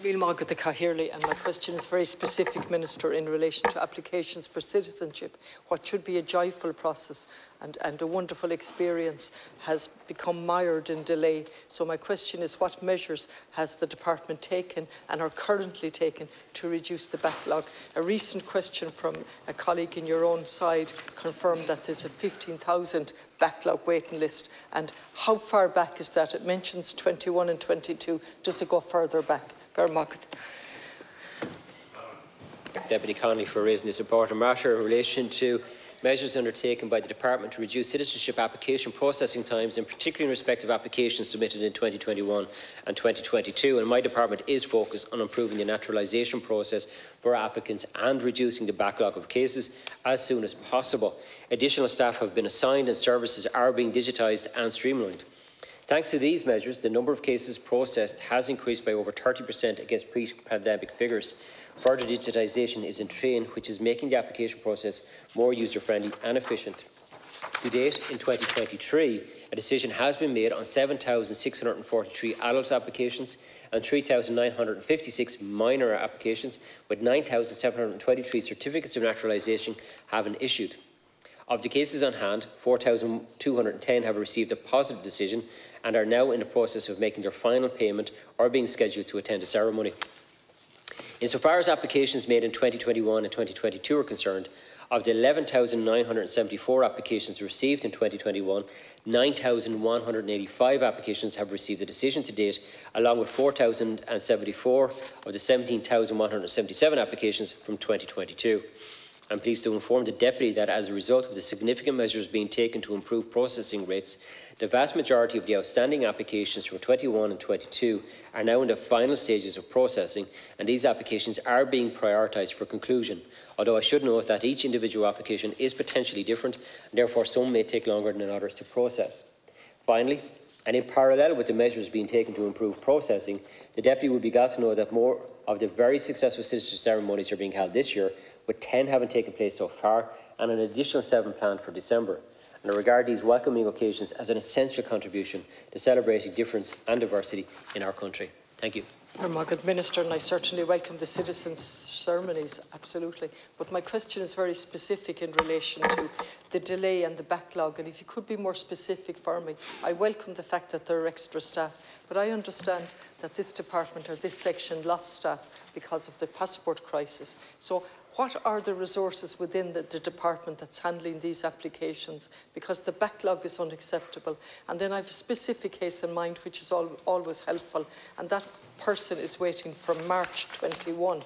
And my question is very specific, Minister, in relation to applications for citizenship. What should be a joyful process and a wonderful experience has become mired in delay. So my question is, what measures has the Department taken and are currently taken to reduce the backlog? A recent question from a colleague in your own side confirmed that there's a 15,000 backlog waiting list. And how far back is that? It mentions 21 and 22. Does it go further back? Deputy Connolly for raising this important matter in relation to measures undertaken by the Department to reduce citizenship application processing times, and particularly in respect of applications submitted in 2021 and 2022. And my department is focused on improving the naturalisation process for applicants and reducing the backlog of cases as soon as possible. Additional staff have been assigned and services are being digitised and streamlined. Thanks to these measures, the number of cases processed has increased by over 30% against pre-pandemic figures. Further digitisation is in train, which is making the application process more user-friendly and efficient. To date, in 2023, a decision has been made on 7,643 adult applications and 3,956 minor applications, with 9,723 certificates of naturalisation have been issued. Of the cases on hand, 4,210 have received a positive decision and are now in the process of making their final payment or being scheduled to attend a ceremony. Insofar as applications made in 2021 and 2022 are concerned, of the 11,974 applications received in 2021, 9,185 applications have received a decision to date, along with 4,074 of the 17,177 applications from 2022. I'm pleased to inform the Deputy that as a result of the significant measures being taken to improve processing rates, the vast majority of the outstanding applications from 21 and 22 are now in the final stages of processing, and these applications are being prioritised for conclusion, although I should note that each individual application is potentially different, and therefore some may take longer than others to process. Finally, and in parallel with the measures being taken to improve processing, the Deputy will be glad to know that more of the very successful citizenship ceremonies are being held this year, with 10 having taken place so far and an additional 7 planned for December. And I regard these welcoming occasions as an essential contribution to celebrating difference and diversity in our country. Thank you. Minister, and I certainly welcome the citizens' ceremonies, absolutely. But my question is very specific in relation to the delay and the backlog. And if you could be more specific for me, I welcome the fact that there are extra staff, but I understand that this department or this section lost staff because of the passport crisis. So what are the resources within the department that's handling these applications? Because the backlog is unacceptable. And then I have a specific case in mind, which is always helpful, and that person is waiting from March 21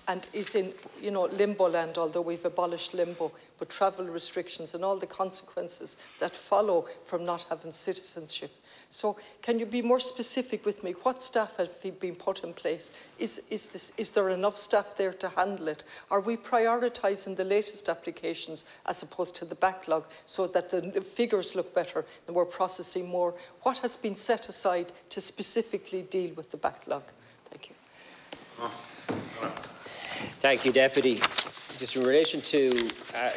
and is in, limbo land, although we've abolished limbo, but travel restrictions and all the consequences that follow from not having citizenship. So can you be more specific with me? What staff have been put in place? Is there enough staff there to handle it? Are we prioritising the latest applications as opposed to the backlog so that the figures look better and we're processing more? What has been set aside to specifically deal with the backlog? Thank you. Thank you, Deputy. Just in relation to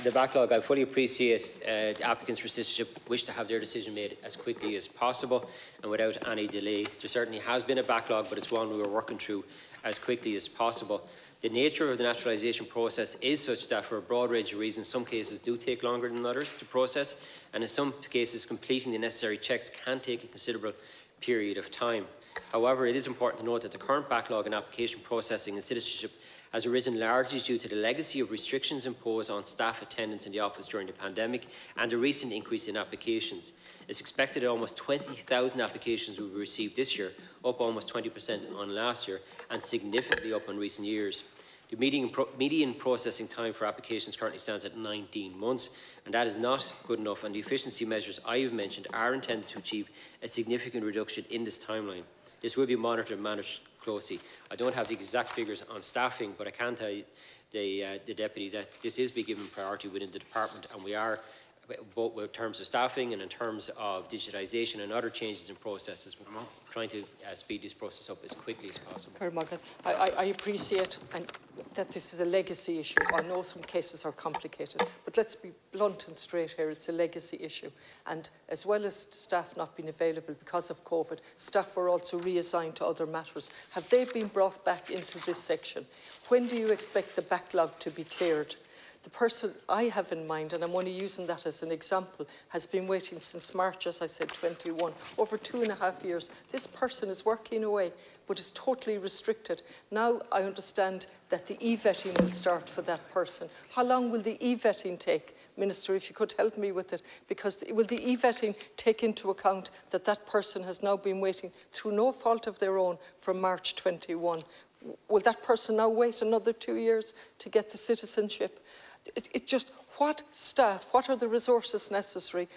the backlog, I fully appreciate applicants for citizenship wish to have their decision made as quickly as possible and without any delay. There certainly has been a backlog, but it's one we are working through as quickly as possible. The nature of the naturalisation process is such that for a broad range of reasons, some cases do take longer than others to process, and in some cases completing the necessary checks can take a considerable period of time. However, it is important to note that the current backlog in application processing and citizenship has arisen largely due to the legacy of restrictions imposed on staff attendance in the office during the pandemic and the recent increase in applications. It's expected that almost 20,000 applications will be received this year, up almost 20% on last year and significantly up on recent years. The median processing time for applications currently stands at 19 months, and that is not good enough, and the efficiency measures I have mentioned are intended to achieve a significant reduction in this timeline. This will be monitored and managed closely. I don't have the exact figures on staffing, but I can tell you, the Deputy, that this is being given priority within the department, and we are both in terms of staffing and in terms of digitisation and other changes in processes. We're trying to speed this process up as quickly as possible. I appreciate that this is a legacy issue. I know some cases are complicated, but let's be blunt and straight here. It's a legacy issue. And as well as staff not being available because of COVID, staff were also reassigned to other matters. Have they been brought back into this section? When do you expect the backlog to be cleared? The person I have in mind, and I'm only using that as an example, has been waiting since March, as I said, 21, over 2.5 years. This person is working away, but is totally restricted. Now I understand that the e-vetting will start for that person. How long will the e-vetting take? Minister, if you could help me with it, because will the e-vetting take into account that that person has now been waiting through no fault of their own from March 21? Will that person now wait another 2 years to get the citizenship? It just, what staff, what are the resources necessary?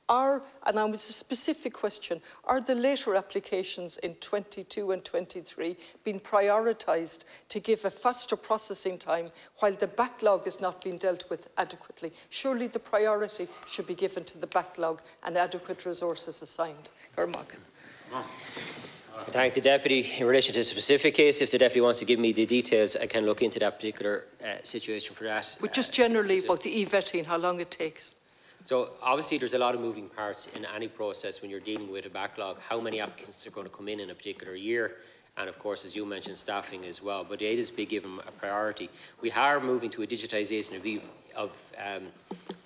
And now it's a specific question, are the later applications in 22 and 23 being prioritised to give a faster processing time while the backlog is not being dealt with adequately? Surely the priority should be given to the backlog and adequate resources assigned. I thank the Deputy. In relation to the specific case, if the Deputy wants to give me the details, I can look into that particular situation for that. But just generally about the e-vetting, how long it takes? So obviously there's a lot of moving parts in any process when you're dealing with a backlog. How many applicants are going to come in a particular year? And of course, as you mentioned, staffing as well. But it is being given a priority. We are moving to a digitisation of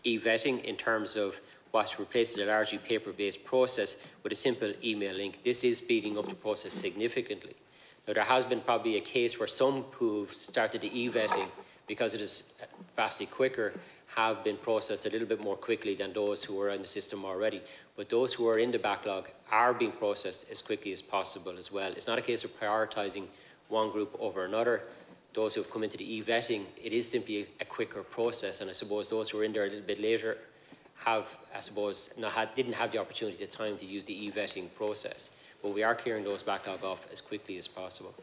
e-vetting in terms of what replaces a largely paper-based process with a simple email link. This is speeding up the process significantly. Now, there has been probably a case where some who've started the e-vetting, because it is vastly quicker, have been processed a little bit more quickly than those who are in the system already. But those who are in the backlog are being processed as quickly as possible as well. It's not a case of prioritising one group over another. Those who have come into the e-vetting, it is simply a quicker process, and I suppose those who are in there a little bit later have, I suppose, didn't have the opportunity at the time to use the e-vetting process. But we are clearing those backlog off as quickly as possible.